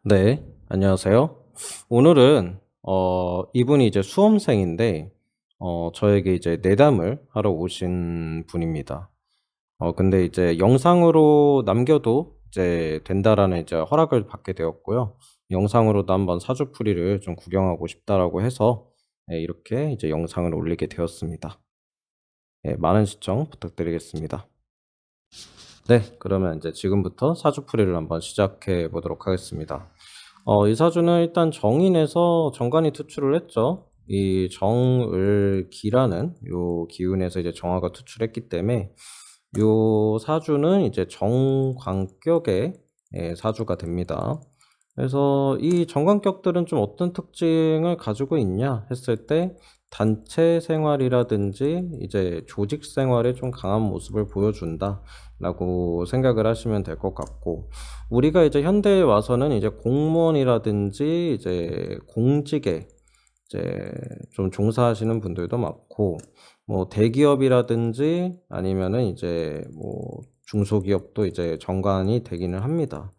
네, 안녕하세요. 오늘은 이분이 이제 수험생인데 저에게 이제 내담을 하러 오신 분입니다. 근데 이제 영상으로 남겨도 이제 된다라는 이제 허락을 받게 되었고요. 영상으로도 한번 사주풀이를 좀 구경하고 싶다라고 해서 이렇게 이제 영상을 올리게 되었습니다. 많은 시청 부탁드리겠습니다. 네, 그러면 이제 지금부터 사주풀이를 한번 시작해 보도록 하겠습니다. 이 사주는 일단 정인에서 정관이 투출을 했죠. 이 정을기라는 요 기운에서 이제 정화가 투출했기 때문에 요 사주는 이제 정관격의 사주가 됩니다. 그래서 이 정관격들은 좀 어떤 특징을 가지고 있냐 했을 때 단체 생활이라든지 이제 조직 생활에 좀 강한 모습을 보여준다라고 생각을 하시면 될 것 같고, 우리가 이제 현대에 와서는 이제 공무원이라든지 이제 공직에 이제 좀 종사하시는 분들도 많고, 뭐 대기업이라든지 아니면은 이제 뭐 중소기업도 이제 정관이 되기는 합니다.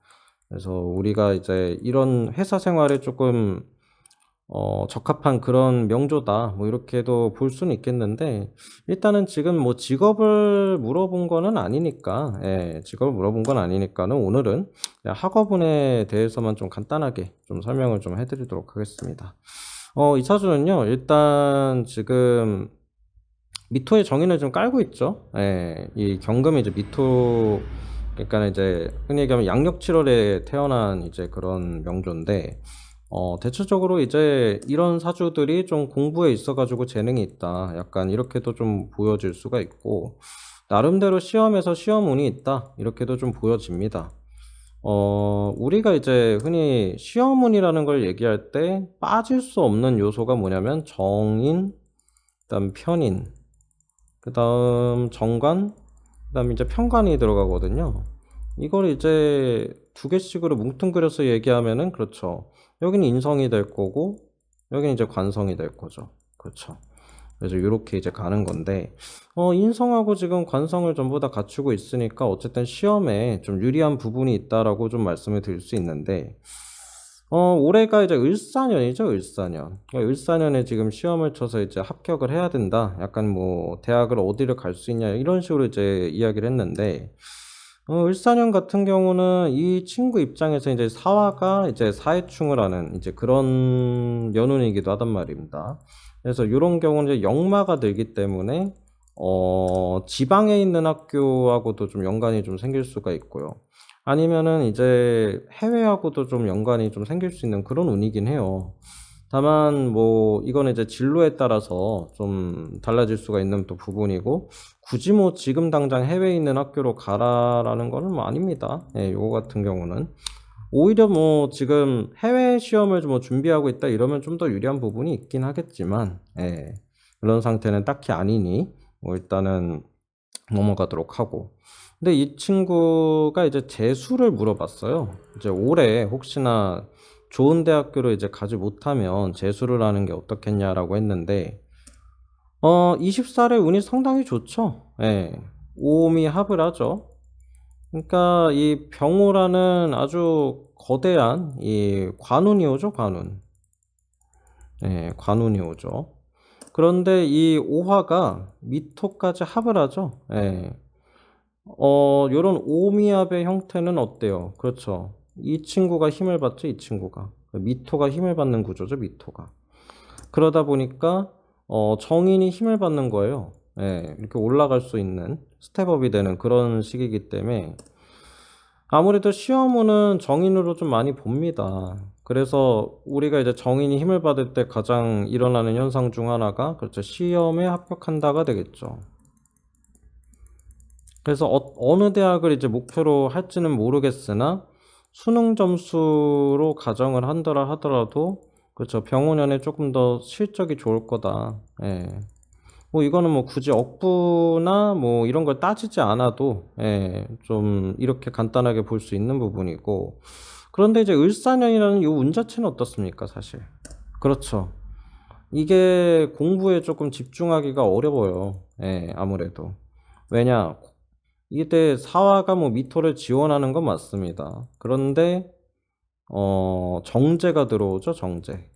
그래서 우리가 이제 이런 회사 생활에 조금 적합한 그런 명조다, 뭐 이렇게도 볼 수는 있겠는데, 일단은 지금 뭐 직업을 물어본 거는 아니니까, 직업을 물어본 건 아니니까는 오늘은 그냥 학업운에 대해서만 좀 간단하게 좀 설명을 좀 해드리도록 하겠습니다. 이 사주는요, 일단 지금 미토의 정인을 좀 깔고 있죠. 이 경금이 이제 미토, 그러니까 이제 흔히 얘기하면 양력 7월에 태어난 이제 그런 명조인데, 대체적으로 이제 이런 사주들이 좀 공부에 있어가지고 재능이 있다, 약간 이렇게도 좀 보여질 수가 있고, 나름대로 시험에서 시험운이 있다, 이렇게도 좀 보여집니다. 우리가 이제 흔히 시험운이라는 걸 얘기할 때 빠질 수 없는 요소가 뭐냐면 정인, 그다음 편인, 그다음 정관, 그다음 이제 편관이 들어가거든요. 이걸 이제 두 개씩으로 뭉뚱그려서 얘기하면은, 그렇죠, 여기는 인성이 될 거고 여기는 이제 관성이 될 거죠. 그렇죠. 그래서 이렇게 이제 가는 건데, 인성하고 지금 관성을 전부 다 갖추고 있으니까 어쨌든 시험에 좀 유리한 부분이 있다라고 좀 말씀을 드릴 수 있는데, 올해가 이제 을사년이죠, 을사년. 그러니까 을사년에 지금 시험을 쳐서 이제 합격을 해야 된다, 약간 뭐 대학을 어디를 갈 수 있냐, 이런 식으로 이제 이야기를 했는데, 을사년 같은 경우는 이 친구 입장에서 이제 사화가 이제 사해충을 하는 이제 그런 연운이기도 하단 말입니다. 그래서 이런 경우는 이제 역마가 들기 때문에 지방에 있는 학교하고도 좀 연관이 좀 생길 수가 있고요. 아니면은 이제 해외하고도 좀 연관이 좀 생길 수 있는 그런 운이긴 해요. 다만 뭐 이거는 이제 진로에 따라서 좀 달라질 수가 있는 또 부분이고, 굳이 뭐 지금 당장 해외에 있는 학교로 가라라는 거는 뭐 아닙니다. 요거 같은 경우는 오히려 뭐 지금 해외 시험을 좀 뭐 준비하고 있다 이러면 좀 더 유리한 부분이 있긴 하겠지만, 그런 상태는 딱히 아니니 뭐 일단은 넘어가도록 하고. 근데 이 친구가 이제 재수를 물어봤어요. 이제 올해 혹시나 좋은 대학교를 이제 가지 못하면 재수를 하는 게 어떻겠냐라고 했는데, 20살의 운이 상당히 좋죠. 오음이 합을 하죠. 그러니까 이 병호라는 아주 거대한 이 관운이 오죠, 관운. 관운이 오죠. 그런데 이 오화가 미토까지 합을 하죠. 요런 오미압의 형태는 어때요? 그렇죠. 이 친구가 힘을 받죠, 이 친구가. 미토가 힘을 받는 구조죠, 미토가. 그러다 보니까, 정인이 힘을 받는 거예요. 이렇게 올라갈 수 있는 스텝업이 되는 그런 시기이기 때문에, 아무래도 시험은 정인으로 좀 많이 봅니다. 그래서 우리가 이제 정인이 힘을 받을 때 가장 일어나는 현상 중 하나가, 그렇죠, 시험에 합격한다가 되겠죠. 그래서 어느 대학을 이제 목표로 할지는 모르겠으나 수능 점수로 가정을 한다라 하더라도, 그렇죠, 병원연에 조금 더 실적이 좋을 거다. 뭐 이거는 뭐 굳이 억부나 뭐 이런 걸 따지지 않아도 좀 이렇게 간단하게 볼 수 있는 부분이고, 그런데 이제 을사년이라는 이 운 자체는 어떻습니까, 사실. 그렇죠. 이게 공부에 조금 집중하기가 어려워요. 아무래도. 왜냐? 이때 사화가 뭐 미토를 지원하는 건 맞습니다. 그런데 정제가 들어오죠, 정제.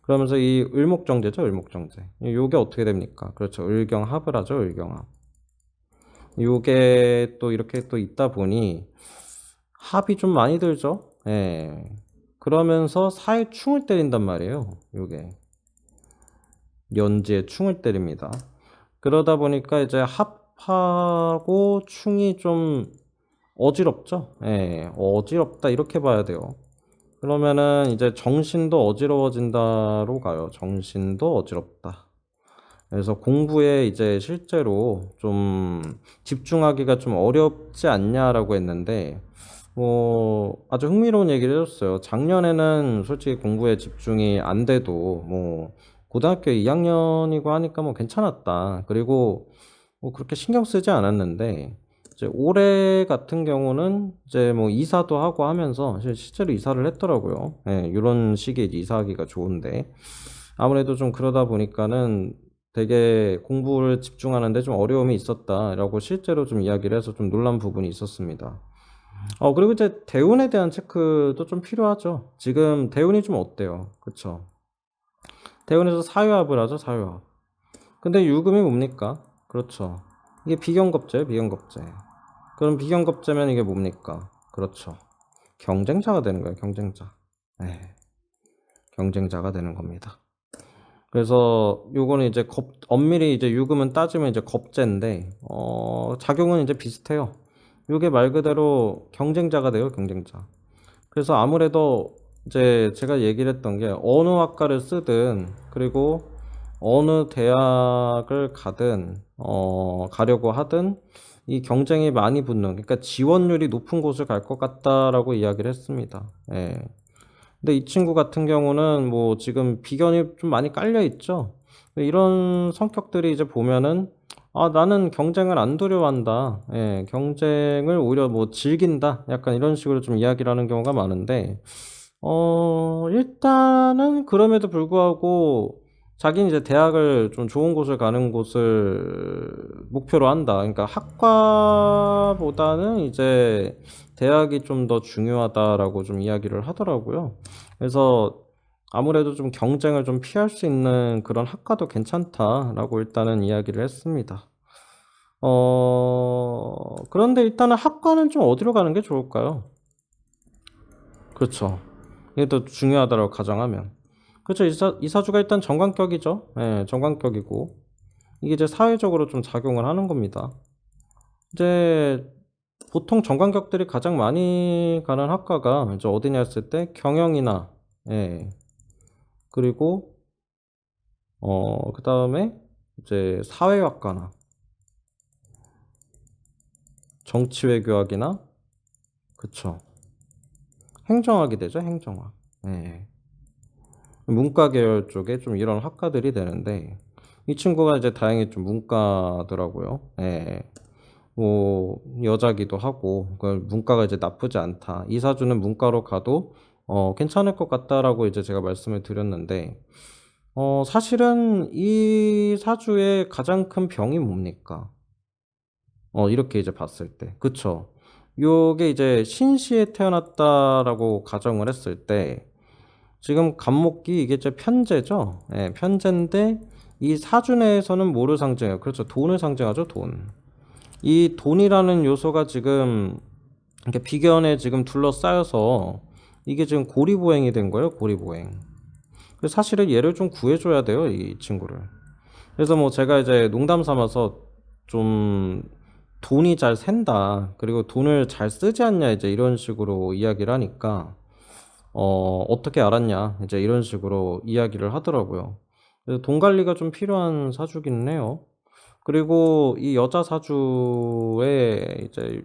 그러면서 이 을목정제죠, 을목정제. 요게 어떻게 됩니까? 그렇죠, 을경합을 하죠, 을경합. 요게 또 이렇게 또 있다 보니 합이 좀 많이 들죠. 예. 그러면서 사의 충을 때린단 말이에요. 요게 연지에 충을 때립니다. 그러다 보니까 이제 합하고 충이 좀 어지럽죠. 예, 어지럽다 이렇게 봐야 돼요. 그러면은 이제 정신도 어지러워진다로 가요. 정신도 어지럽다. 그래서 공부에 이제 실제로 좀 집중하기가 좀 어렵지 않냐라고 했는데, 아주 흥미로운 얘기를 해줬어요. 작년에는 솔직히 공부에 집중이 안 돼도, 고등학교 2학년이고 하니까 괜찮았다. 그리고 그렇게 신경 쓰지 않았는데, 이제 올해 같은 경우는 이제 이사도 하고 하면서 실제로 이사를 했더라고요. 예, 이런 시기에 이사하기가 좋은데, 아무래도 좀 그러다 보니까는 되게 공부를 집중하는데 좀 어려움이 있었다라고 실제로 좀 이야기를 해서 좀 놀란 부분이 있었습니다. 그리고 이제 대운에 대한 체크도 좀 필요하죠. 지금 대운이 좀 어때요? 그쵸? 대운에서 사유합을 하죠, 사유합. 근데 유금이 뭡니까? 그렇죠. 이게 비경겁제예요, 비경겁제. 그럼 비경겁제면 이게 뭡니까? 그렇죠. 경쟁자가 되는 거예요, 경쟁자. 네. 경쟁자가 되는 겁니다. 그래서 요거는 이제 엄밀히 이제 유금은 따지면 이제 겁제인데, 작용은 이제 비슷해요. 요게 말 그대로 경쟁자가 돼요, 경쟁자. 그래서 아무래도 이제 제가 얘기를 했던 게 어느 학과를 쓰든, 그리고 어느 대학을 가든, 가려고 하든, 이 경쟁이 많이 붙는, 그러니까 지원율이 높은 곳을 갈 것 같다라고 이야기를 했습니다. 예. 근데 이 친구 같은 경우는 지금 비견이 좀 많이 깔려 있죠. 이런 성격들이 이제 보면은 나는 경쟁을 안 두려워한다. 예, 경쟁을 오히려 즐긴다. 약간 이런 식으로 좀 이야기를 하는 경우가 많은데 일단은 그럼에도 불구하고 자기는 이제 대학을 좀 좋은 곳을 가는 곳을 목표로 한다. 그러니까 학과보다는 이제 대학이 좀 더 중요하다라고 좀 이야기를 하더라고요. 그래서 아무래도 좀 경쟁을 좀 피할 수 있는 그런 학과도 괜찮다라고 일단은 이야기를 했습니다. 그런데 일단은 학과는 좀 어디로 가는 게 좋을까요? 그렇죠. 이게 더 중요하다고 가정하면. 그렇죠. 이사주가 일단 정관격이죠. 예, 정관격이고. 이게 이제 사회적으로 좀 작용을 하는 겁니다. 이제 보통 정관격들이 가장 많이 가는 학과가 이제 어디냐 했을 때 경영이나, 예, 그리고 그 다음에 이제 사회학과나 정치외교학이나, 그쵸, 행정학이 되죠, 행정학. 예. 문과 계열 쪽에 좀 이런 학과들이 되는데, 이 친구가 이제 다행히 좀 문과더라고요. 예. 여자기도 하고, 문과가 이제 나쁘지 않다. 이사주는 문과로 가도 괜찮을 것 같다라고 이제 제가 말씀을 드렸는데, 사실은 이 사주의 가장 큰 병이 뭡니까? 이렇게 이제 봤을 때. 그쵸? 요게 이제 신시에 태어났다라고 가정을 했을 때, 지금 간목기 이게 이제 편제죠? 예, 편제인데, 이 사주 내에서는 뭐를 상징해요? 그렇죠. 돈을 상징하죠, 돈. 이 돈이라는 요소가 지금 이렇게 비견에 지금 둘러싸여서 이게 지금 고리보행이 된 거예요, 고리보행. 그래서 사실은 얘를 좀 구해줘야 돼요, 이 친구를. 그래서 제가 이제 농담 삼아서 좀 돈이 잘 샌다, 그리고 돈을 잘 쓰지 않냐, 이제 이런 식으로 이야기를 하니까, 어떻게 알았냐, 이제 이런 식으로 이야기를 하더라고요. 그래서 돈 관리가 좀 필요한 사주긴 해요. 그리고 이 여자 사주에 이제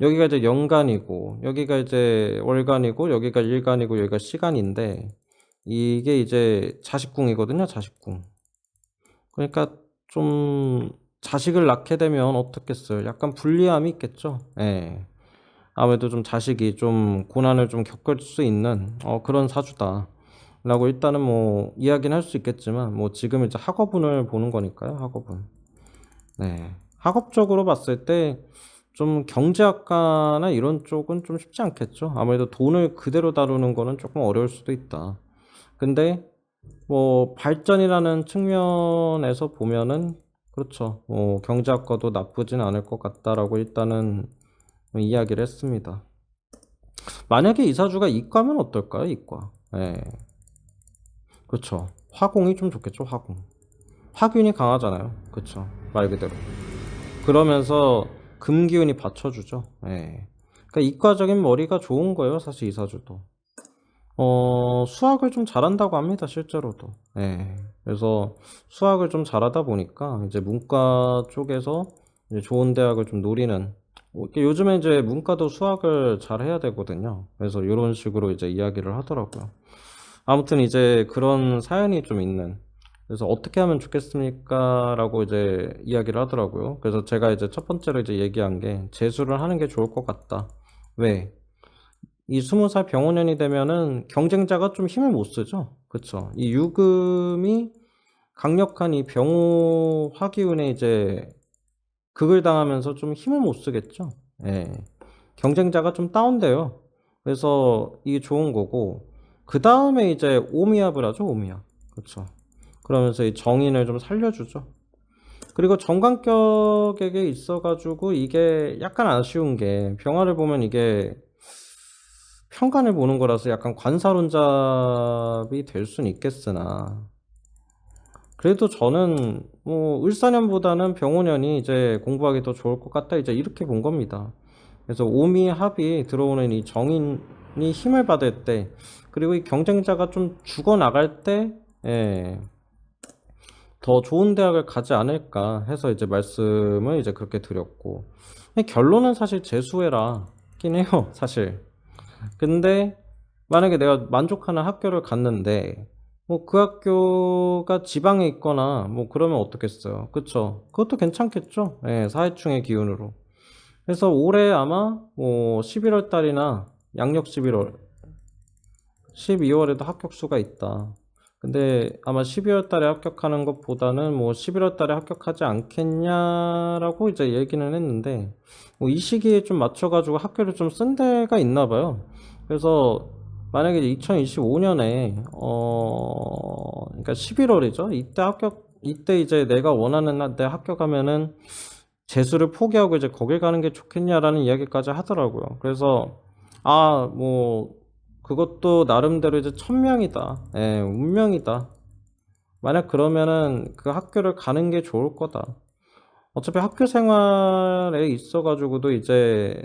여기가 이제 연간이고, 여기가 이제 월간이고, 여기가 일간이고, 여기가 시간인데, 이게 이제 자식궁이거든요, 자식궁. 그러니까 좀 자식을 낳게 되면 어떻겠어요? 약간 불리함이 있겠죠. 예. 아무래도 좀 자식이 좀 고난을 좀 겪을 수 있는 그런 사주다. 라고 일단은 이야기는 할 수 있겠지만, 지금 이제 학업운을 보는 거니까요, 학업운. 네. 학업적으로 봤을 때 좀 경제학과나 이런 쪽은 좀 쉽지 않겠죠. 아무래도 돈을 그대로 다루는 거는 조금 어려울 수도 있다. 근데 뭐 발전이라는 측면에서 보면은 그렇죠. 경제학과도 나쁘진 않을 것 같다라고 일단은 이야기를 했습니다. 만약에 이사주가 이과면 어떨까요? 이과. 예. 그렇죠. 화공이 좀 좋겠죠. 화공. 화균이 강하잖아요. 그렇죠. 말 그대로. 그러면서 금기운이 받쳐주죠. 예. 그러니까 이과적인 머리가 좋은 거예요. 사실 이사주도. 수학을 좀 잘한다고 합니다. 실제로도. 예. 그래서 수학을 좀 잘하다 보니까 이제 문과 쪽에서 이제 좋은 대학을 좀 노리는, 요즘에 이제 문과도 수학을 잘 해야 되거든요. 그래서 이런 식으로 이제 이야기를 하더라고요. 아무튼 이제 그런 사연이 좀 있는. 그래서 어떻게 하면 좋겠습니까? 라고 이제 이야기를 하더라고요. 그래서 제가 이제 첫 번째로 이제 얘기한 게 재수를 하는 게 좋을 것 같다. 왜? 이 20살 병원년이 되면은 경쟁자가 좀 힘을 못 쓰죠. 그쵸? 이 유금이 강력한 이 병호 화기운에 이제 극을 당하면서 좀 힘을 못 쓰겠죠. 예. 경쟁자가 좀 다운돼요. 그래서 이게 좋은 거고, 그 다음에 이제 오미압을 하죠, 오미압. 그쵸. 그러면서 이 정인을 좀 살려주죠. 그리고 정관격에게 있어가지고 이게 약간 아쉬운 게, 병화를 보면 이게 평간을 보는 거라서 약간 관사론잡이 될 수는 있겠으나, 그래도 저는 뭐 을사년보다는 병오년이 이제 공부하기 더 좋을 것 같다, 이제 이렇게 본 겁니다. 그래서 오미 합이 들어오는 이 정인이 힘을 받을 때, 그리고 이 경쟁자가 좀 죽어나갈 때, 예, 더 좋은 대학을 가지 않을까 해서 이제 말씀을 이제 그렇게 드렸고, 결론은 사실 재수해라긴 해요, 사실. 근데 만약에 내가 만족하는 학교를 갔는데 뭐 그 학교가 지방에 있거나 뭐 그러면 어떻겠어요? 그쵸? 그것도 괜찮겠죠? 예, 사회충의 기운으로. 그래서 올해 아마 뭐 11월 달이나 양력 11월, 12월에도 합격수가 있다. 근데 아마 12월 달에 합격하는 것보다는 뭐 11월 달에 합격하지 않겠냐라고 이제 얘기는 했는데, 뭐 이 시기에 좀 맞춰가지고 학교를 좀 쓴 데가 있나 봐요. 그래서 만약에 2025년에 그러니까 11월이죠. 이때 이제 내가 원하는 데 합격하면은 재수를 포기하고 이제 거길 가는 게 좋겠냐라는 이야기까지 하더라고요. 그래서 뭐 그것도 나름대로 이제 천명이다. 예, 운명이다. 만약 그러면은 그 학교를 가는 게 좋을 거다. 어차피 학교 생활에 있어가지고도 이제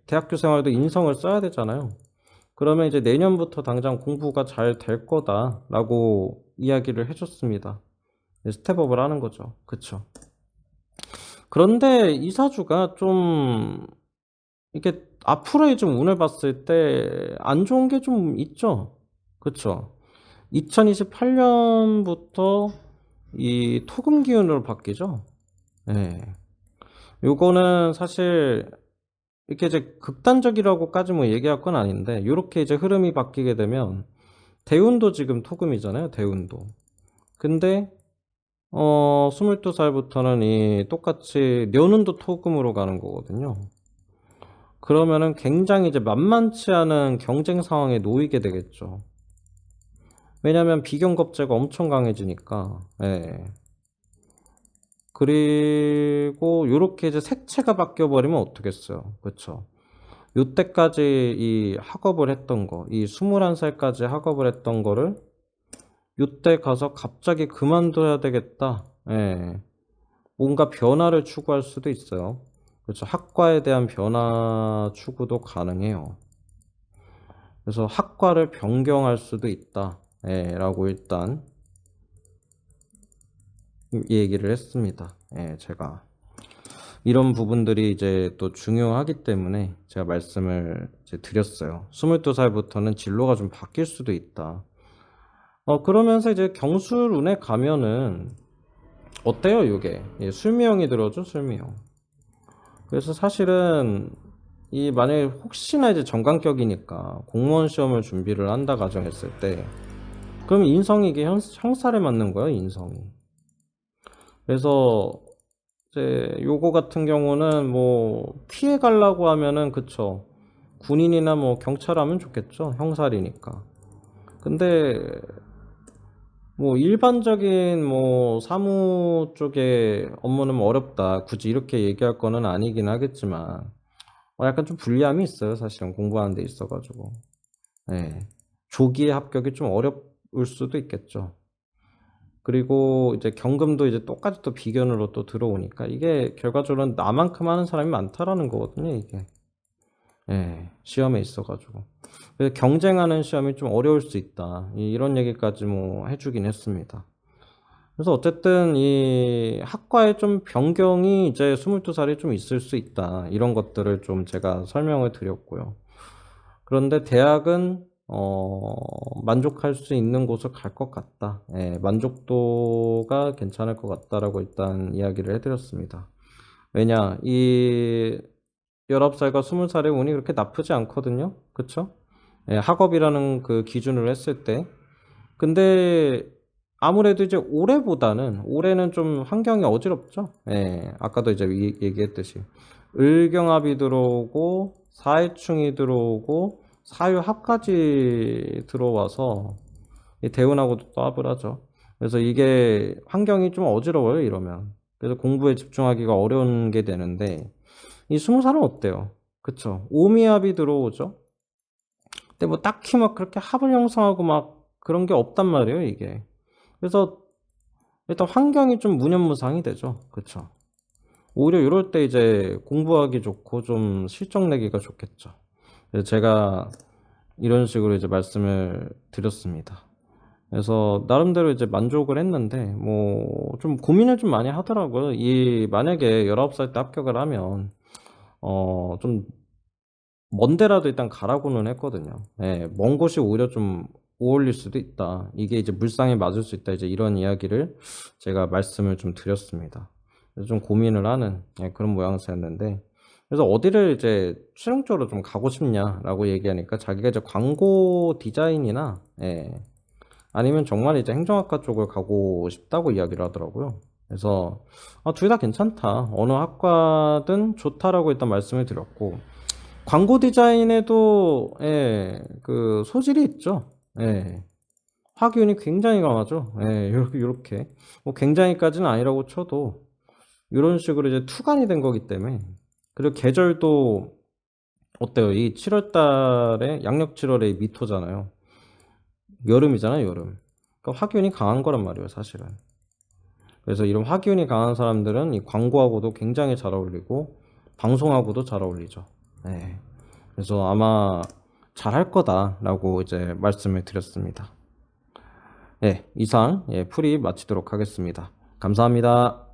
대학교 생활도 인성을 써야 되잖아요. 그러면 이제 내년부터 당장 공부가 잘 될 거다라고 이야기를 해줬습니다. 스텝업을 하는 거죠. 그쵸? 그런데 이사주가 좀 이렇게 앞으로의 좀 운을 봤을 때 안 좋은 게 좀 있죠. 그쵸? 2028년부터 이 토금 기운으로 바뀌죠. 예. 요거는 사실 이렇게 이제 극단적이라고까지 뭐 얘기할 건 아닌데, 요렇게 이제 흐름이 바뀌게 되면 대운도 지금 토금이잖아요. 대운도. 근데 22살부터는 이 똑같이 묘운도 토금으로 가는 거거든요. 그러면은 굉장히 이제 만만치 않은 경쟁 상황에 놓이게 되겠죠. 왜냐면 비경겁제가 엄청 강해지니까. 예. 그리고 요렇게 이제 색채가 바뀌어 버리면 어떡겠어요. 그쵸? 요때까지 이 학업을 했던 거, 이 21살까지 학업을 했던 거를 요때 가서 갑자기 그만둬야 되겠다. 예. 뭔가 변화를 추구할 수도 있어요. 그렇죠. 학과에 대한 변화 추구도 가능해요. 그래서 학과를 변경할 수도 있다. 예, 라고 일단 얘기를 했습니다. 예, 제가. 이런 부분들이 이제 또 중요하기 때문에 제가 말씀을 이제 드렸어요. 22살부터는 진로가 좀 바뀔 수도 있다. 그러면서 이제 경술운에 가면은 어때요, 이게? 예, 술미형이 들어죠, 술미형. 그래서 사실은 이 만약에 혹시나 이제 정관격이니까 공무원 시험을 준비를 한다 가정했을 때, 그럼 인성이 이게 형사를 맞는 거예요, 인성이. 그래서 이제 요거 같은 경우는 뭐 피해 가려고 하면은 그쵸. 군인이나 뭐 경찰 하면 좋겠죠. 형살이니까. 근데 뭐 일반적인 뭐 사무 쪽의 업무는 뭐 어렵다. 굳이 이렇게 얘기할 거는 아니긴 하겠지만 약간 좀 불리함이 있어요. 사실은 공부하는 데 있어가지고. 네. 조기에 합격이 좀 어려울 수도 있겠죠. 그리고 이제 경금도 이제 똑같이 또 비견으로 또 들어오니까 이게 결과적으로는 나만큼 하는 사람이 많다라는 거거든요, 이게. 예, 시험에 있어가지고. 그래서 경쟁하는 시험이 좀 어려울 수 있다. 이런 얘기까지 뭐 해주긴 했습니다. 그래서 어쨌든 이 학과에 좀 변경이 이제 22살이 좀 있을 수 있다. 이런 것들을 좀 제가 설명을 드렸고요. 그런데 대학은 만족할 수 있는 곳을 갈 것 같다. 예, 만족도가 괜찮을 것 같다라고 일단 이야기를 해드렸습니다. 왜냐, 이 19살과 20살의 운이 그렇게 나쁘지 않거든요. 그쵸? 예, 학업이라는 그 기준으로 했을 때. 근데 아무래도 이제 올해는 좀 환경이 어지럽죠. 예, 아까도 이제 얘기했듯이 을경합이 들어오고 사해충이 들어오고 사유합까지 들어와서 이 대운하고도 또 합을 하죠. 그래서 이게 환경이 좀 어지러워요, 이러면. 그래서 공부에 집중하기가 어려운 게 되는데 이 20살은 어때요? 그쵸? 오미합이 들어오죠. 근데 뭐 딱히 막 그렇게 합을 형성하고 막 그런 게 없단 말이에요, 이게. 그래서 일단 환경이 좀 무념무상이 되죠. 그쵸? 오히려 이럴 때 이제 공부하기 좋고 좀 실적 내기가 좋겠죠. 그래서 제가 이런 식으로 이제 말씀을 드렸습니다. 그래서 나름대로 이제 만족을 했는데 뭐 좀 고민을 좀 많이 하더라고요. 이 만약에 19살 때 합격을 하면 좀 먼 데라도 일단 가라고는 했거든요. 예, 먼 곳이 오히려 좀 어울릴 수도 있다. 이게 이제 물상에 맞을 수 있다. 이제 이런 이야기를 제가 말씀을 좀 드렸습니다. 그래서 좀 고민을 하는 그런 모양새였는데, 그래서 어디를 이제 최종적으로 좀 가고 싶냐라고 얘기하니까 자기가 이제 광고 디자인이나 아니면 정말 이제 행정학과 쪽을 가고 싶다고 이야기를 하더라고요. 그래서 둘 다 괜찮다. 어느 학과든 좋다라고 일단 말씀을 드렸고, 광고 디자인에도 그 소질이 있죠. 예. 학위운이 굉장히 강하죠. 예, 요렇게 뭐 굉장히까지는 아니라고 쳐도 이런 식으로 이제 투간이 된 거기 때문에. 그리고 계절도 어때요? 이 7월 달에 양력 7월에 미토잖아요. 여름이잖아요, 여름. 그러니까 화기운이 강한 거란 말이에요, 사실은. 그래서 이런 화기운이 강한 사람들은 이 광고하고도 굉장히 잘 어울리고 방송하고도 잘 어울리죠. 네. 그래서 아마 잘할 거다라고 이제 말씀을 드렸습니다. 네, 이상 풀이 마치도록 하겠습니다. 감사합니다.